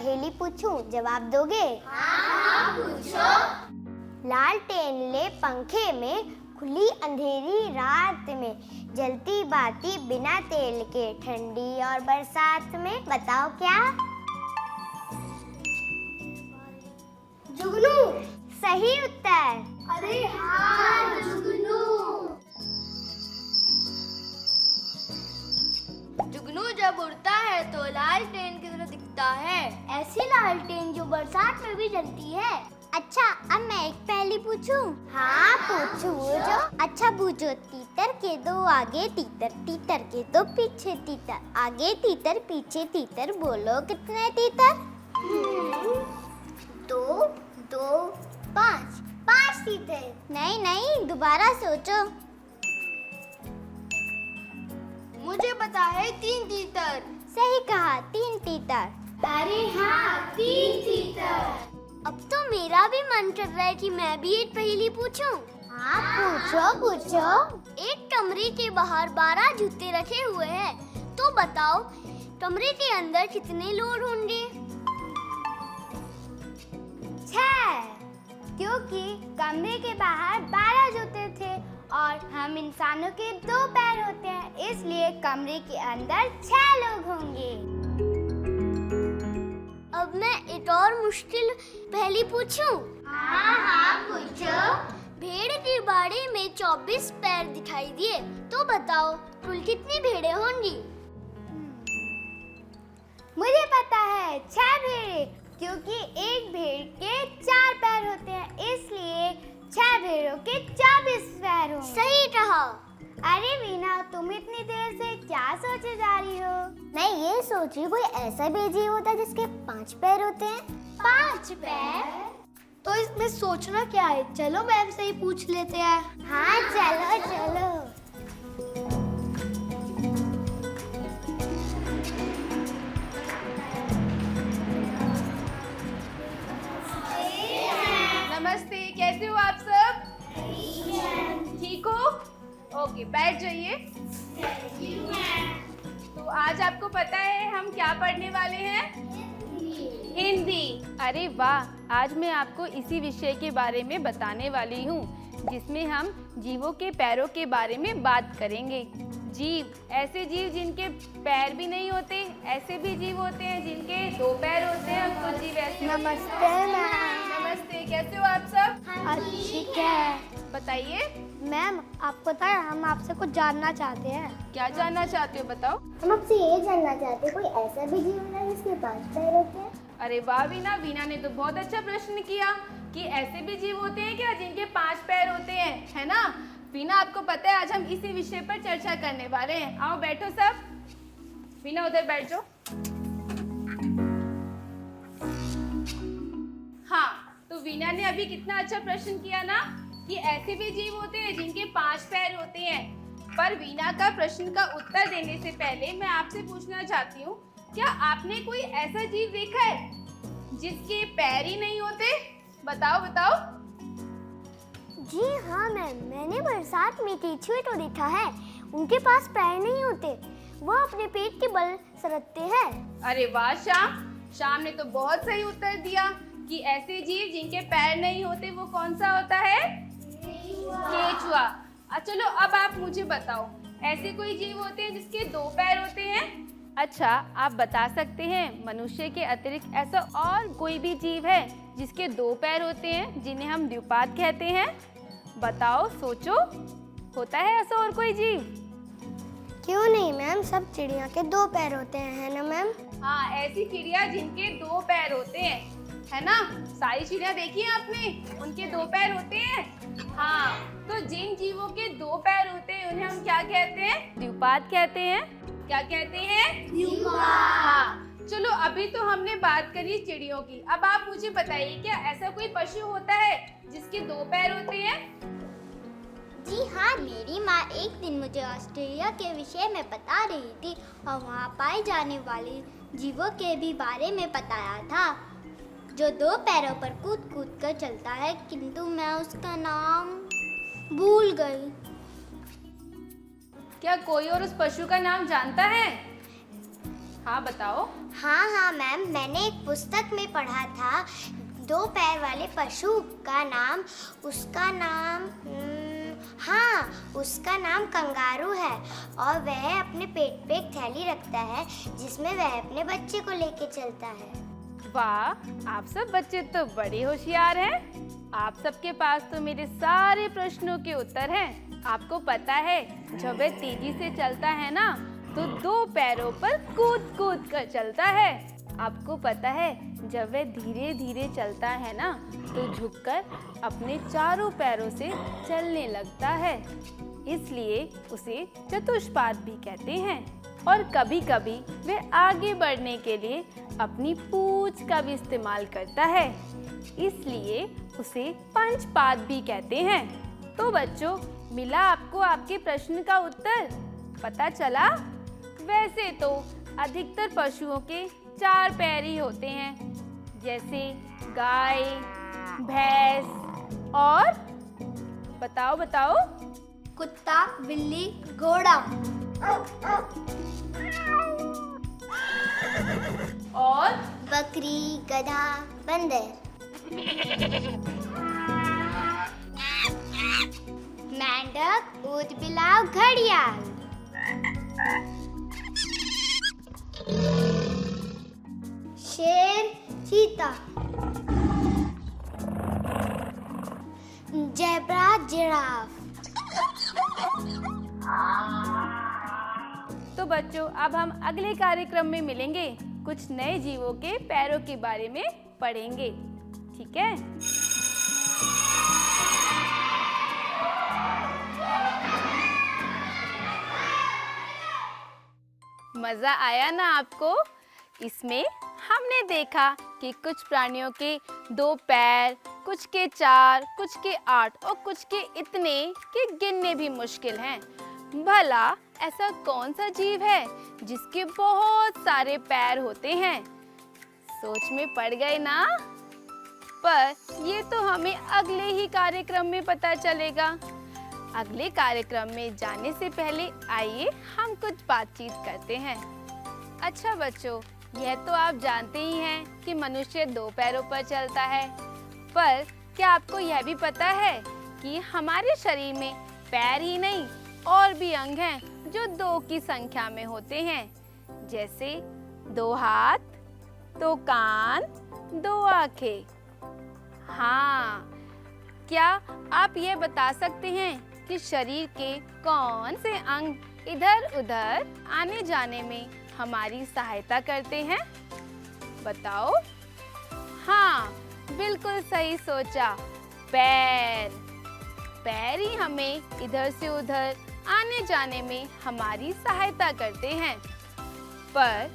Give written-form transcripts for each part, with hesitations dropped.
पहेली पूछूं, जवाब दोगे? हाँ पूछो। लालटेन ले पंखे में, खुली अंधेरी रात में, जलती बाती बिना तेल के, ठंडी और बरसात में, बताओ क्या? जुगनू। सही उत्तर। अरे हाँ, जुगनू। जुगनू जब उड़ता है तो लालटेन की तरह दिखता है। ऐसी लालटेन जो बरसात में भी जलती है। अच्छा, अब मैं एक पहेली पूछूं? हाँ पूछो। अच्छा पूछो। तीतर के दो आगे तीतर, तीतर के दो पीछे तीतर, आगे तीतर पीछे तीतर, बोलो कितने तीतर? 2, 2, 5, 5 तीतर। नहीं, दोबारा सोचो। मुझे पता है 3 तीतर। सही कहा, 3 तीतर। अरे हाँ, 3 तीतर। अब तो मेरा भी मन कर रहा है कि मैं भी एक पहेली पूछूं। हाँ पूछो। एक कमरे के बाहर 12 जूते रखे हुए हैं, तो बताओ कमरे के अंदर कितने लोग होंगे? 6, क्योंकि कमरे के बाहर 12 जूते थे और हम इंसानों के 2 पैर होते हैं, इसलिए कमरे के अंदर 6 लोग होंगे। अब मैं एक और मुश्किल पहेली पूछूं? हाँ पूछो। भेड़ के बाड़े में 24 पैर दिखाई दिए, तो बताओ कुल कितनी भेड़ें होंगी? मुझे पता है, 6 भेड़े, क्योंकि एक भेड़ के 4 पैर होते हैं, इसलिए 6 भेड़ों के 24 पैर होंगे। सही कहा। अरे वीना, तुम इतनी देर से क्या सोचे जा रही हो? मैं ये सोच रही, कोई ऐसा भी जीव होता है जिसके 5 पैर होते हैं? 5 पैर? तो इसमें सोचना क्या है, चलो मैम से ही पूछ लेते हैं। हाँ चलो। नमस्ते, कैसे हो आप सब? ठीक हो? ओके, बैठ जाइए। तो आज आपको पता है हम क्या पढ़ने वाले हैं? हिंदी। अरे वाह, आज मैं आपको इसी विषय के बारे में बताने वाली हूँ, जिसमें हम जीवों के पैरों के बारे में बात करेंगे। जीव, ऐसे जीव जिनके पैर भी नहीं होते, ऐसे भी जीव होते हैं जिनके 2 पैर होते हैं, कुछ जीव ऐसे। नमस्ते मैम। नमस्ते, कैसे हो आप सब? ठीक है। बताइए। मैम, आपको पता है, हम आपसे कुछ जानना चाहते हैं। क्या जानना चाहते हो, बताओ। हम आपसे ये जानना चाहते हैं, कोई ऐसा भी जीव है जिसके 5 पैर होते हैं? अरे वाह वीना, वीना ने तो बहुत अच्छा प्रश्न किया कि ऐसे भी जीव होते हैं क्या जिनके 5 पैर होते हैं, है ना? वीना, आपको पता है आज हम इसी विषय पर चर्चा करने वाले हैं। आओ बैठो सब। वीना उधर बैठ जाओ। हाँ, तो वीना ने अभी कितना अच्छा प्रश्न किया ना कि ऐसे भी जीव होते हैं जिनके 5 पैर होते हैं। पर वीना का प्रश्न का उत्तर देने से पहले मैं आपसे पूछना चाहती हूँ, क्या आपने कोई ऐसा जीव देखा है जिसके पैर ही नहीं होते? बताओ। जी हाँ मैम, मैंने बरसात में केंचुए को देखा है। उनके पास पैर नहीं होते, वो अपने पेट के बल सरकते हैं। अरे वाह शाम ने तो बहुत सही उत्तर दिया कि ऐसे जीव जिनके पैर नहीं होते वो कौन सा होता है? केंचुआ। चलो अब आप मुझे बताओ, ऐसे कोई जीव होते हैं जिसके 2 पैर होते हैं? अच्छा, आप बता सकते हैं मनुष्य के अतिरिक्त ऐसा और कोई भी जीव है जिसके 2 पैर होते हैं, जिन्हें हम द्विपाद कहते हैं? बताओ, सोचो, होता है ऐसा और कोई जीव? क्यों नहीं मैम, सब चिड़िया के 2 पैर होते हैं, है ना मैम? हाँ, ऐसी चिड़िया जिनके 2 पैर होते हैं, है ना? सारी चिड़िया देखी है आपने, उनके 2 पैर होते हैं। हाँ, तो जिन जीवों के 2 पैर होते हैं उन्हें हम क्या कहते हैं? द्विपाद कहते हैं। क्या कहते हैं? द्विपाद। हाँ, चलो अभी तो हमने बात करी चिड़ियों की। अब आप मुझे बताइए, क्या ऐसा कोई पशु होता है जिसके 2 पैर होते हैं? जी हाँ, मेरी माँ एक दिन मुझे ऑस्ट्रेलिया के विषय में बता रही थी और वहाँ पाए जाने वाले जीवों के भी बारे में बताया था, जो 2 पैरों पर कूद कूद कर चलता है, किंतु मैं उसका नाम भूल गई। क्या कोई और उस पशु का नाम जानता है? हाँ बताओ। हाँ मैम, मैंने एक पुस्तक में पढ़ा था, 2 पैर वाले पशु का नाम, उसका नाम कंगारू है और वह अपने पेट पे एक थैली रखता है जिसमें वह अपने बच्चे को लेके चलता है। वाह, आप सब बच्चे तो बड़े होशियार हैं। आप सबके पास तो मेरे सारे प्रश्नों के उत्तर हैं। आपको पता है जब वह तेजी से चलता है ना तो 2 पैरों पर कूद कूद कर चलता है। आपको पता है जब वह धीरे धीरे चलता है ना तो झुककर अपने चारों पैरों से चलने लगता है, इसलिए उसे चतुष्पाद भी कहते हैं। और कभी कभी वह आगे बढ़ने के लिए अपनी पूंछ का भी इस्तेमाल करता है, इसलिए उसे पंचपाद भी कहते हैं। तो बच्चों, मिला आपको आपके प्रश्न का उत्तर? पता चला? वैसे तो अधिकतर पशुओं के 4 पैर ही होते हैं, जैसे गाय, भैंस और बताओ कुत्ता, बिल्ली, घोड़ा। और बकरी, गधा, बंदर। मेंढक, ऊंट, बिलाव, घड़ियाल। शेर, चीता। Zebra, giraffe. तो बच्चों, अब हम अगले कार्यक्रम में मिलेंगे, कुछ नए जीवों के पैरों के बारे में पढ़ेंगे, ठीक है? मजा आया ना आपको? इसमें हमने देखा कि कुछ प्राणियों के 2 पैर, कुछ के 4, कुछ के 8 और कुछ के इतने कि गिनने भी मुश्किल हैं। भला ऐसा कौन सा जीव है जिसके बहुत सारे पैर होते हैं? सोच में पड़ गए ना? पर ये तो हमें अगले ही कार्यक्रम में पता चलेगा। अगले कार्यक्रम में जाने से पहले आइए हम कुछ बातचीत करते हैं। अच्छा बच्चों, यह तो आप जानते ही हैं कि मनुष्य 2 पैरों पर चलता है, पर क्या आपको यह भी पता है कि हमारे शरीर में पैर ही नहीं और भी अंग हैं जो 2 की संख्या में होते हैं, जैसे 2 हाथ, 2 कान, 2 आंखें। हाँ, क्या आप यह बता सकते हैं कि शरीर के कौन से अंग इधर उधर आने जाने में हमारी सहायता करते हैं? बताओ। हाँ, बिल्कुल सही सोचा, पैर। पैर ही हमें इधर से उधर आने जाने में हमारी सहायता करते हैं। पर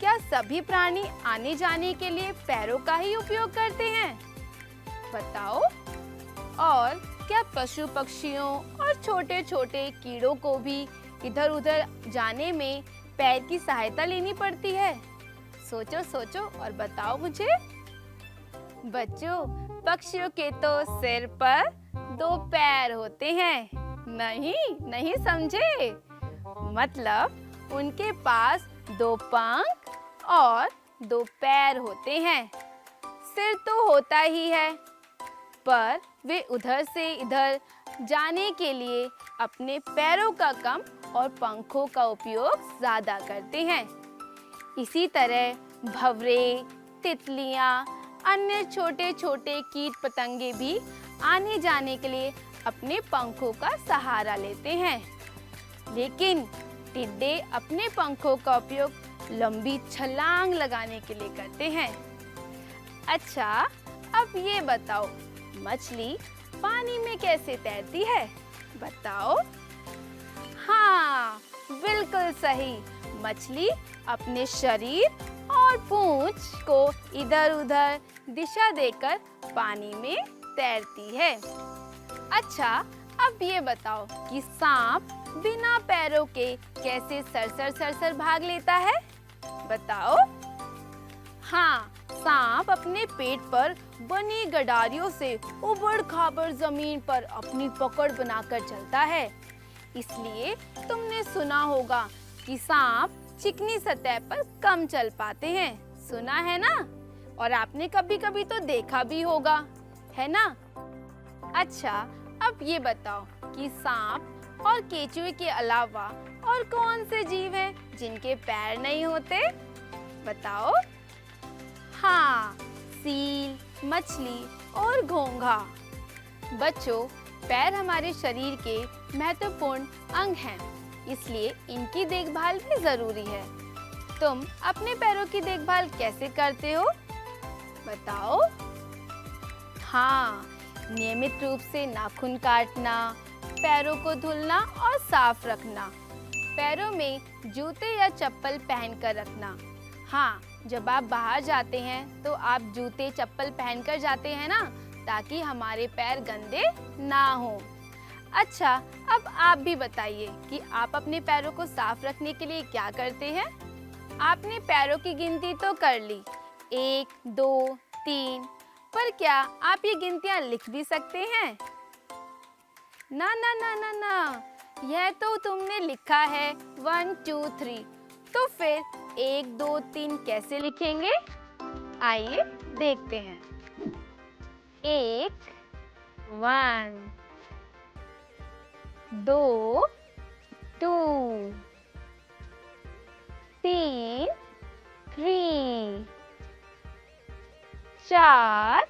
क्या सभी प्राणी आने जाने के लिए पैरों का ही उपयोग करते हैं? बताओ। और क्या पशु पक्षियों और छोटे छोटे कीड़ों को भी इधर उधर जाने में पैर की सहायता लेनी पड़ती है? सोचो सोचो और बताओ मुझे। बच्चों, पक्षियों के तो सिर पर 2 पैर होते हैं। नहीं समझे? मतलब उनके पास 2 पंख और 2 पैर होते हैं। सिर तो होता ही है, पर वे उधर से इधर जाने के लिए अपने पैरों का कम और पंखों का उपयोग ज्यादा करते हैं। इसी तरह भंवरे, तितलियां, अन्य छोटे छोटे कीट पतंगे भी आने जाने के लिए अपने पंखों का सहारा लेते हैं। लेकिन टिड्डे अपने पंखों का उपयोग लंबी छलांग लगाने के लिए करते हैं। अच्छा, अब ये बताओ, मछली पानी में कैसे तैरती है? बताओ। हाँ, बिल्कुल सही। मछली अपने शरीर और पूंछ को इधर उधर दिशा देकर पानी में तैरती है। अच्छा, अब ये बताओ कि सांप बिना पैरों के कैसे सरसर भाग लेता है? बताओ। हाँ, सांप अपने पेट पर बनी गडारियों से उबड़ खाबड़ जमीन पर अपनी पकड़ बनाकर चलता है। इसलिए तुमने सुना होगा कि सांप चिकनी सतह पर कम चल पाते हैं, सुना है ना? और आपने कभी कभी तो देखा भी होगा, है ना? अच्छा, अब ये बताओ कि सांप और केचुए के अलावा और कौन से जीव हैं जिनके पैर नहीं होते? बताओ। हाँ, सील, मछली और घोंघा। बच्चों, पैर हमारे शरीर के महत्वपूर्ण अंग हैं, इसलिए इनकी देखभाल भी जरूरी है। तुम अपने पैरों की देखभाल कैसे करते हो? बताओ। हाँ, नियमित रूप से नाखून काटना, पैरों को धुलना और साफ रखना, पैरों में जूते या चप्पल पहनकर रखना। हाँ, जब आप बाहर जाते हैं तो आप जूते चप्पल पहनकर जाते हैं ना, ताकि हमारे पैर गंदे ना हो। अच्छा, अब आप भी बताइए कि आप अपने पैरों को साफ रखने के लिए क्या करते हैं? आपने पैरों की गिनती तो कर ली, 1, 2, 3, पर क्या आप ये गिनतियां लिख भी सकते हैं? ना ना ना ना ना, यह तो तुमने लिखा है 1, 2, 3, तो फिर 1, 2, 3 कैसे लिखेंगे? आइए देखते हैं। 1, 2, 2, 3, 3, 4,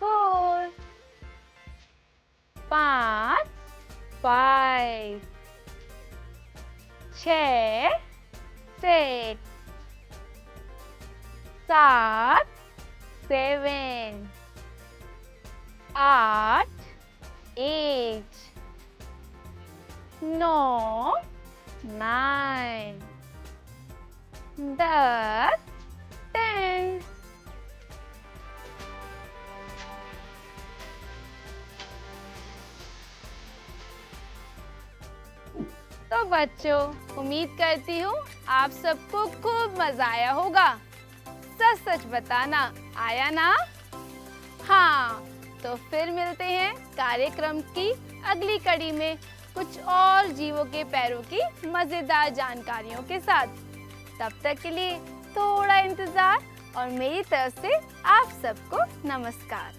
4, 5, 5, 6, 6, 7, 7, 8, 8, 9, 9, 10, 10। तो बच्चों, उम्मीद करती हूँ आप सबको खूब मजा आया होगा। सच सच बताना, आया ना? हाँ, तो फिर मिलते हैं कार्यक्रम की अगली कड़ी में कुछ और जीवों के पैरों की मजेदार जानकारियों के साथ। तब तक के लिए थोड़ा इंतजार और मेरी तरफ से आप सबको नमस्कार।